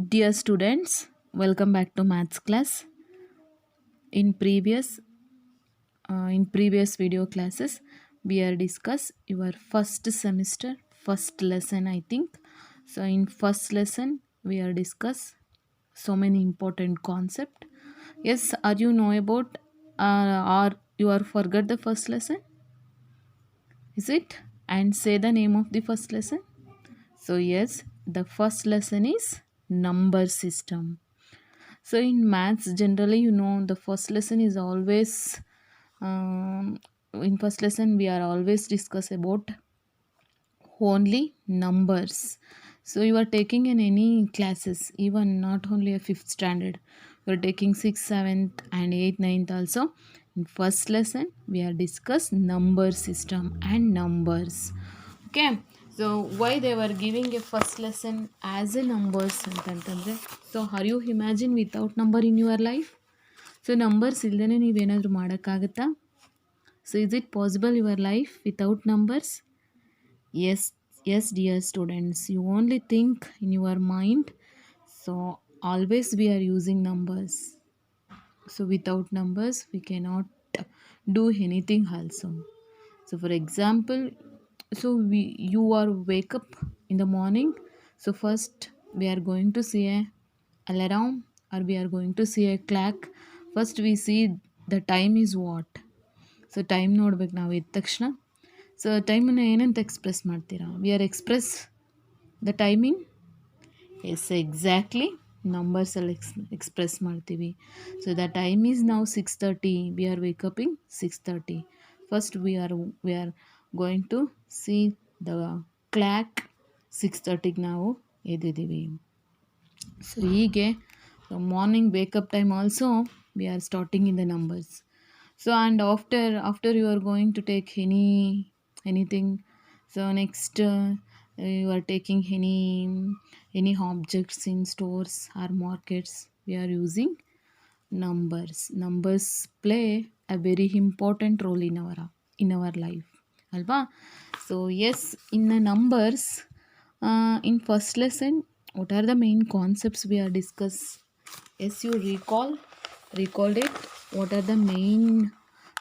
Dear students, welcome back to maths class. In previous video classes, we are discuss your first semester first lesson. I think so. In first lesson, we are discuss so many important concept. Yes, are you know about or you are forgot the first lesson? Is it? And say the name of the first lesson. So yes, the first lesson is number system. So in maths, generally, the first lesson is always in first lesson we are always discuss about only numbers. So you are taking in any classes, even not only a fifth standard, you are taking sixth, seventh, and eighth, ninth also. In first lesson, we are discuss number system and numbers. Okay, so why they were giving a first lesson as a numbers ಅಂತಂತಂದ್ರೆ so how you imagine without number in your life so numbers ಇಲ್ಲದೇ ನೀವೇನಾದರೂ ಮಾಡೋಕ್ಕಾಗತ್ತಾ so is it possible your life without numbers yes yes dear students you only think in your mind so always we are using numbers so without numbers we cannot do anything also so for example so you are wake up in the morning so first we are going to see a alarm or we are going to see a clock first we see the time is what so time ನೋಡ್ಬೇಕು ನಾವು ಎದ್ದ ತಕ್ಷಣ so ಟೈಮನ್ನು ಏನಂತ express ಮಾಡ್ತೀರಾ we are express the timing as exactly ನಂಬರ್ಸಲ್ಲಿ express ಮಾಡ್ತೀವಿ so the time is ನಾವು 6:30 we are waking up 6:30 first we are going to see the clock 6:30ಗೆ ನಾವು ಎದ್ದಿದ್ದೀವಿ ಸೊ ಹೀಗೆ morning wake up time also we are starting in the numbers so and after you are going to take anything so next you are taking any objects in stores or markets we are using numbers play a very important role in our life alva so yes in the numbers in first lesson what are the main concepts we are discuss yes you recalled it what are the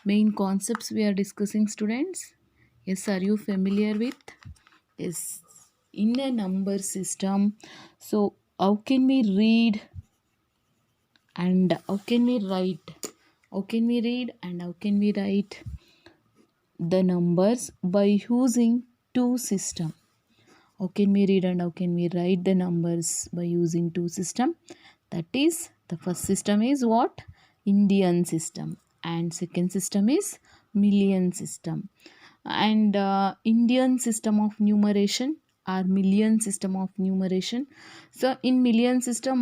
main concepts we are discussing students yes are you familiar with yes in a number system so how can we read and how can we write and how can we write the numbers by using two system how can we read and how can we write the numbers by using two system that is the first system is what indian system and second system is million system and indian system of numeration or million system of numeration so in million system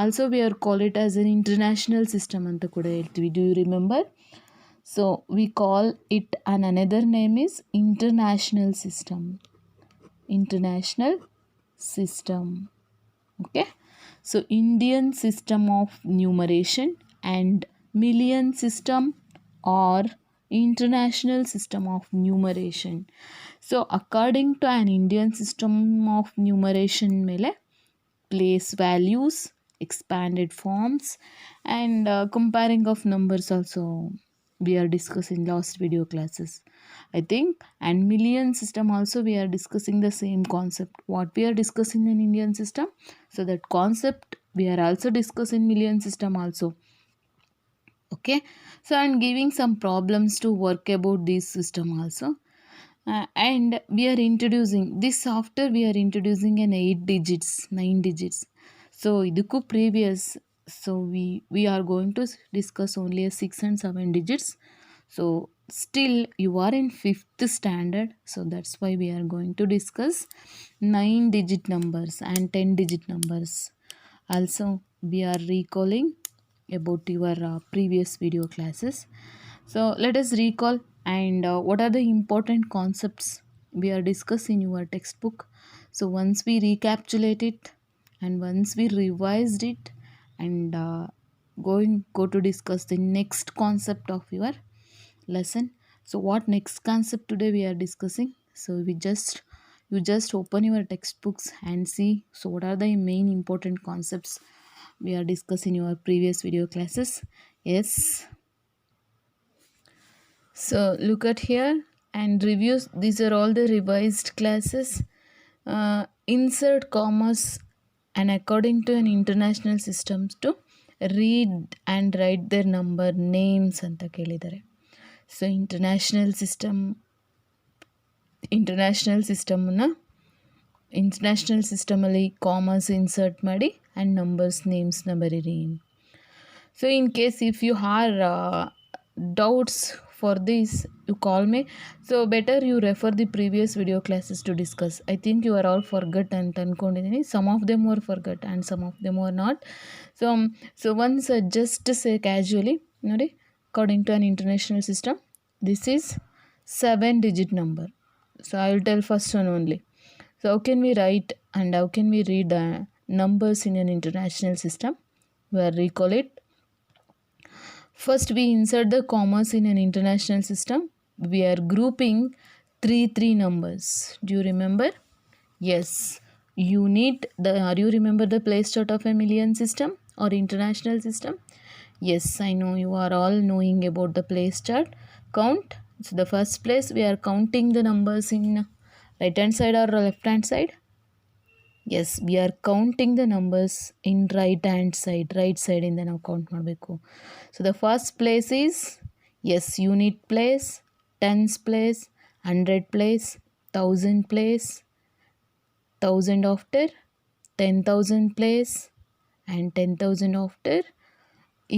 also we are call it as an international system anta kuda heltivi do you remember so we call it and another name is international system okay so indian system of numeration and million system or international system of numeration so according to an indian system of numeration mele place values expanded forms and comparing of numbers also we are discussing last video classes I think and million system also we are discussing the same concept what we are discussing in indian system so that concept we are also discussing million system also okay so I'm giving some problems to work about this system also and we are introducing this software we are introducing an 8 digits 9 digits so idukku previous so we are going to discuss only a 6 and 7 digits so still you are in fifth standard so that's why we are going to discuss 9 digit numbers and 10 digit numbers also we are recalling about your previous video classes so let us recall and what are the important concepts we are discussing in your textbook so once we recapitulate it and once we revised it and go to discuss the next concept of your lesson so what next concept today we are discussing so we just You just open your textbooks and see, so what are the main important concepts we are discussing in your previous video classes. Yes, so look at here and reviews. These are all the revised classes. Insert commas and according to an international systems to read and write their number names ಅಂತ ಕೇಳಿದ್ದಾರೆ. So international ಸಿಸ್ಟಮಲ್ಲಿ commas insert ಮಾಡಿ and numbers ನೇಮ್ಸ್ನ ಬರೀರಿ. So in case if you are doubts for this, you call me. So better you refer the previous video classes to discuss. I think you are all forgot and ಅನ್ಕೊಂಡಿದ್ದೀನಿ. Some of them were forgot and some of them were not. So once just say casually, ನೋಡಿ, according to an international system, this is 7-digit number. So I will tell first one only. So how can we write and how can we read numbers in an international system? We will recall it. First, we insert the commas in an international system. We are grouping 3 numbers. Do you remember? Yes. You remember the place chart of a million system or international system? Yes, I know you are all knowing about the place chart. Count. So the first place we are counting the numbers in right hand side or left hand side. Yes, we are counting the numbers in right hand side. Right side ಇಂದ ನಾವು count ಮಾಡಬೇಕು. So the first place is, is, unit place, tens place, 100 place, 1000 place, 1000 after, 10,000 place and 10,000 after.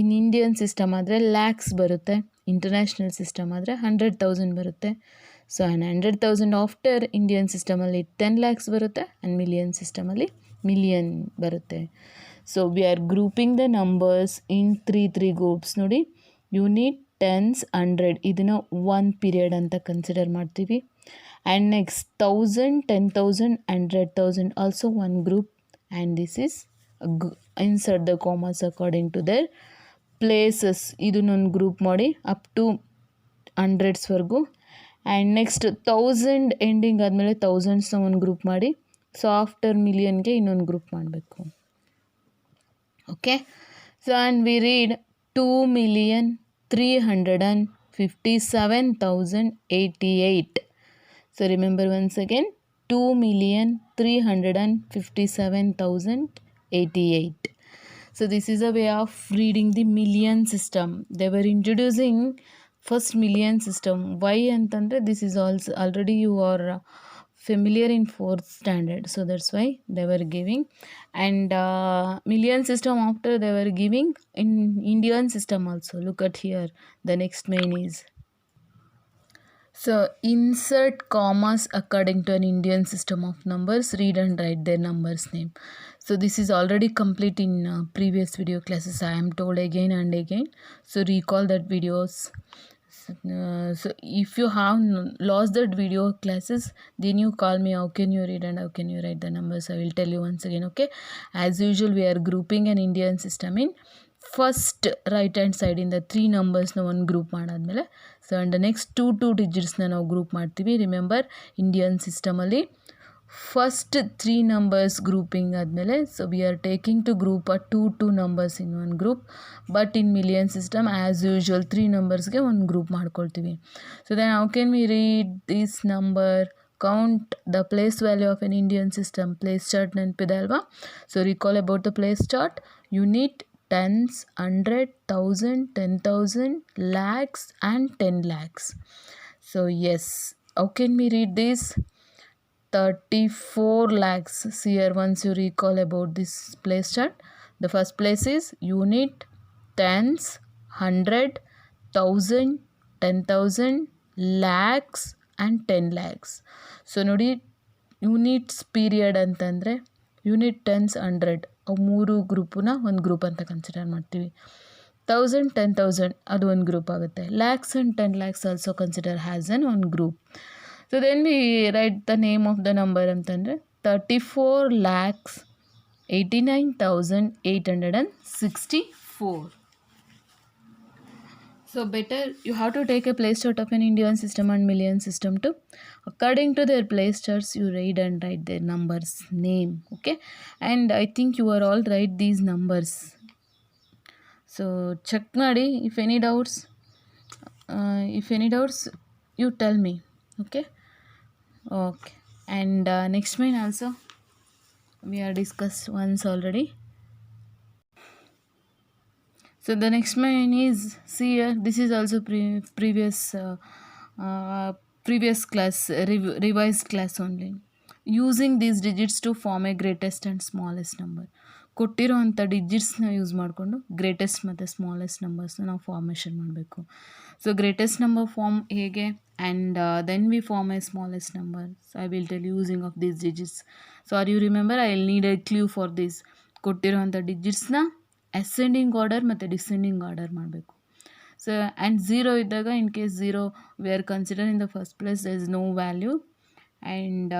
In Indian system ಆದರೆ ಲ್ಯಾಕ್ಸ್ ಬರುತ್ತೆ, international system ಆದರೆ 100,000 ಬರುತ್ತೆ. So and 100,000 after Indian ಸಿಸ್ಟಮಲ್ಲಿ 10 lakhs ಬರುತ್ತೆ and million ಸಿಸ್ಟಮಲ್ಲಿ ಮಿಲಿಯನ್ ಬರುತ್ತೆ. So we are grouping the numbers in three groups. ನೋಡಿ, unit, tens, 100 ಇದನ್ನು 1 ಪೀರಿಯಡ್ ಅಂತ ಕನ್ಸಿಡರ್ ಮಾಡ್ತೀವಿ. And next 1000, 10,000, 100,000 also 1 group. And this is insert the commas according to their places. ಇದನ್ನೊಂದು group ಮಾಡಿ up to 100ಸ್ವರೆಗೂ. And next 1000 ending ಆದಮೇಲೆ 1000ಸ್ನ ಒಂದು ಗ್ರೂಪ್ ಮಾಡಿ. ಸೊ ಆಫ್ಟರ್ ಮಿಲಿಯನ್ಗೆ ಇನ್ನೊಂದು ಗ್ರೂಪ್ ಮಾಡಬೇಕು. Okay. So and we read 2,357,088. So remember once again, 2,357,088. So this is a way of reading the million system. They were introducing first million system. Why ಅಂತಂದರೆ this is also already you are familiar in 4th standard. So that's why they were giving. And million system after they were giving in Indian system also. Look at here. The next main is, so insert commas according to an Indian system of numbers. Read and write their numbers name. So this is already complete in previous video classes. I am told again and again. So recall that videos. So if you have lost that video classes, then you call me. How can you read and how can you write the numbers? I will tell you once again. Okay. As usual, we are grouping an Indian system in first right hand ಸೈಡಿಂದ 3 ನಂಬರ್ಸ್ನ ಒಂದು group ಮಾಡಾದಮೇಲೆ, so and next 2 ಡಿಜಿಟ್ಸ್ನ ನಾವು group ಮಾಡ್ತೀವಿ. Remember, Indian ಸಿಸ್ಟಮಲ್ಲಿ first 3 numbers grouping ಆದಮೇಲೆ, so we are taking to group 2 numbers in one group. But in million system as usual 3 ನಂಬರ್ಸ್ಗೆ ಒಂದು group ಮಾಡ್ಕೊಳ್ತೀವಿ. So then how can we read this number? Count the place value of an Indian system. Place chart ನೆನಪಿದೆ ಅಲ್ವಾ? So recall about the place chart. Unit, tens, 100, 1000, 10,000, lakhs and 10 lakhs. So yes, how can we read this? 34 lakhs. See here, once you recall about this place chart, the first place is unit, tens, 100, 1000, 10,000, lakhs and 10 lakhs. So ನೋಡಿ, units period ಅಂತಂದರೆ unit, tens, 100 ಅವು 3 ಗ್ರೂಪನ್ನ ಒಂದು group ಅಂತ consider ಮಾಡ್ತೀವಿ. 1000, 10,000 ಅದು ಒಂದು group ಆಗುತ್ತೆ. Lakhs and 10 lakhs also consider has an ಒಂದು group. So then we write the name of the number ಅಂತಂದರೆ 34,89,864. So better you have to take a place chart of an Indian system and million system to According to their place charts, you read and write their numbers name. Okay, and I think you are all write these numbers. So check ಮಾಡಿ. If any doubts, you tell me. Okay. Okay. And next main also we are discussed once already. So the next main is, see here, this is also uh, previous class, revised class only. Using these digits to form a greatest and smallest number. ಕೊಟ್ಟಿರೋ ಅಂಥ ಡಿಜಿಟ್ಸ್ನ use ಮಾಡಿಕೊಂಡು greatest ಮತ್ತು smallest ನಂಬರ್ಸ್ನ ನಾವು formation ಮಾಡಬೇಕು. So greatest number form ಹೇಗೆ, and then we form a smallest number. So I will tell using of these digits. So are you remember, I will need a clue for this. ಕೊಟ್ಟಿರೋ ಅಂಥ ಡಿಜಿಟ್ಸ್ನ ascending order ಮತ್ತು descending order ಮಾಡಬೇಕು. So and zero ಇದ್ದಾಗ, in case zero we are consider in the first place, there is no value. And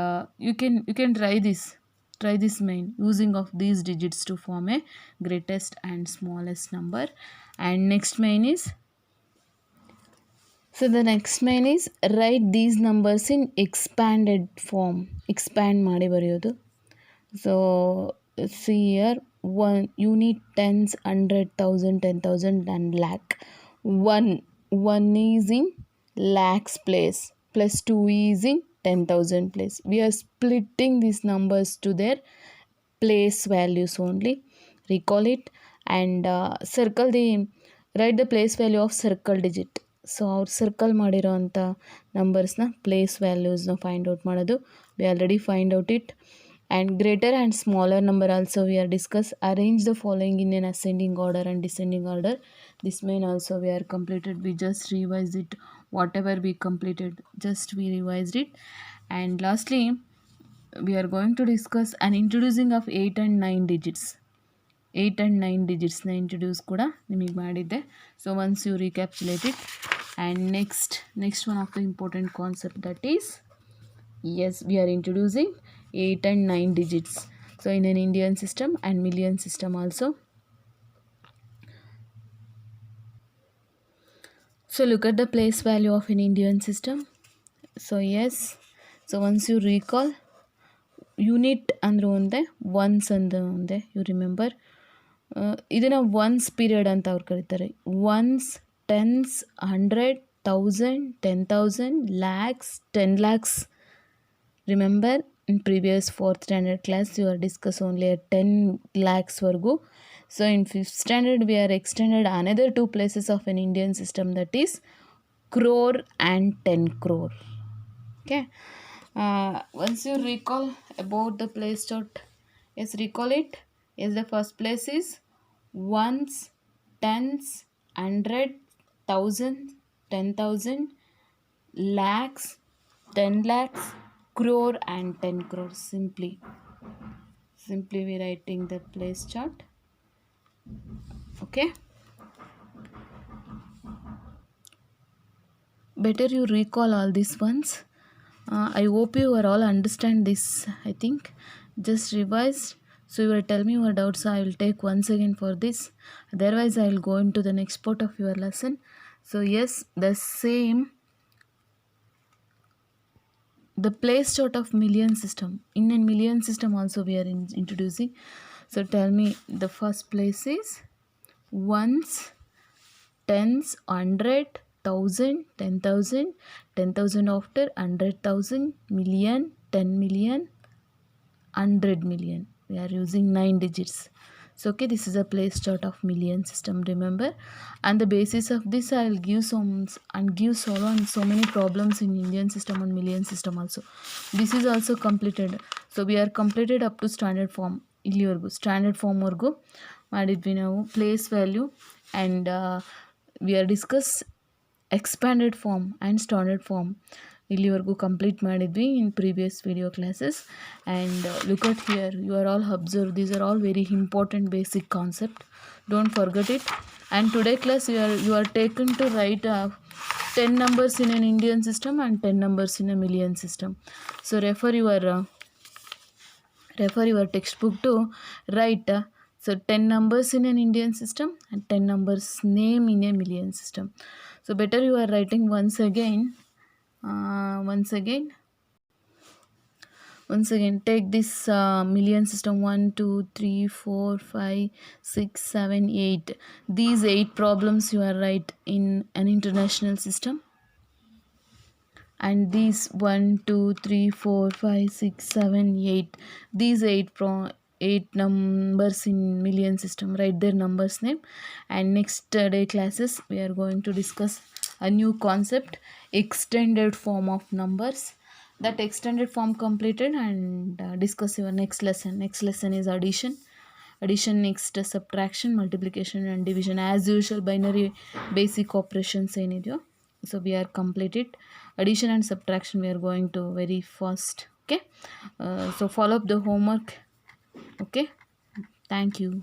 you can try this main using of these digits to form a greatest and smallest number. And next main is, so the next main is write these numbers in expanded form. Expand ಮಾಡಿ ಬರೆಯೋದು. So see here, you need tens, 100,000, 10,000 and lakh. One is in lakhs place, plus 2 is in 10,000 place. We are splitting these numbers to their place values only. Recall it and write the place value of circle digit. So ಅವ್ರು circle ಮಾಡಿರೋ ಅಂಥ ನಂಬರ್ಸ್ನ place ವ್ಯಾಲ್ಯೂಸ್ನ find out ಮಾಡೋದು. We already find out it. And greater and smaller number also we are discuss. Arrange the following in N ascending order and descending order. This main also we are completed. We just revised it. Whatever we completed, just we revised it. And lastly, we are going to discuss an introducing of 8 and 9 digits. 8 and 9 digitsನ introduce ಕೂಡ ನಿಮಗೆ ಮಾಡಿದ್ದೆ. So once you recapitulate it. And next one of the important concept that is, yes, we are introducing 8 and 9 digits. So in an Indian system and million system also. So look at the place value of an Indian system. So yes, so once you recall, unit ಅಂದ್ರೆ ಒಂದೇ, once ಅಂದ್ರೆ ಒಂದೇ. You remember, ಇದನ್ನು once period ಅಂತ ಅವ್ರು ಕರೀತಾರೆ. Once, tense, 100, 1000, 10,000, lakhs, 10 lakhs. Remember in previous 4th standard class you are discuss only at 10 lakhs vargu. So in 5th standard we are extended another 2 places of an Indian system, that is crore and 10 crore. Okay, once you recall about the place chart, yes, recall it. Yes, the first place is ones, tens, 100, 1000, 10,000, lakhs, 10 lakhs, crore and 10 crores. Simply we writing the place chart. Okay, better you recall all these ones. I hope you are all understand this. I think just revise. So you will tell me your doubts. I will take once again for this. Otherwise I will go into the next part of your lesson. So yes, the same, the place chart of million system. In a million system also we are introducing. So tell me, the first place is ones, tens, 100, 1000, 10,000, 10,000 after 100,000, million, 10 million, 100 million. We are using 9 digits. So okay, this is a place chart of million system, remember. And the basis of this I will give solve on so many problems in Indian system and million system also. This is also completed. So we are completed up to standard form. ಇಲ್ಲಿವರೆಗೂ standard ಫಾರ್ಮ್ವರೆಗೂ ಮಾಡಿದ್ವಿ ನಾವು. Place value and we are discuss expanded form and standard form. ಇಲ್ಲಿವರೆಗೂ complete ಮಾಡಿದ್ವಿ in previous video classes. And look at here, you are all observe, these are all very important basic concept. Don't forget it. And today class you are taken to write 10 numbers in an Indian system and 10 numbers in a million system. So refer your textbook to write so 10 numbers in an Indian system and 10 numbers name in a million system. So better you are writing once again. Once again, take this million system: 1 2 3 4 5 6 7 8. These 8 problems you are right in an international system, and these 1 2 3 4 5 6 7 8, these 8 numbers in million system, write their numbers name. And next day classes we are going to discuss a new concept, extended form of numbers. That extended form completed, and discuss your next lesson. Next lesson is addition, next subtraction, multiplication and division, as usual binary basic operation scenario. So we are completed addition and subtraction, we are going to very fast. Okay, so follow up the homework. Okay, thank you.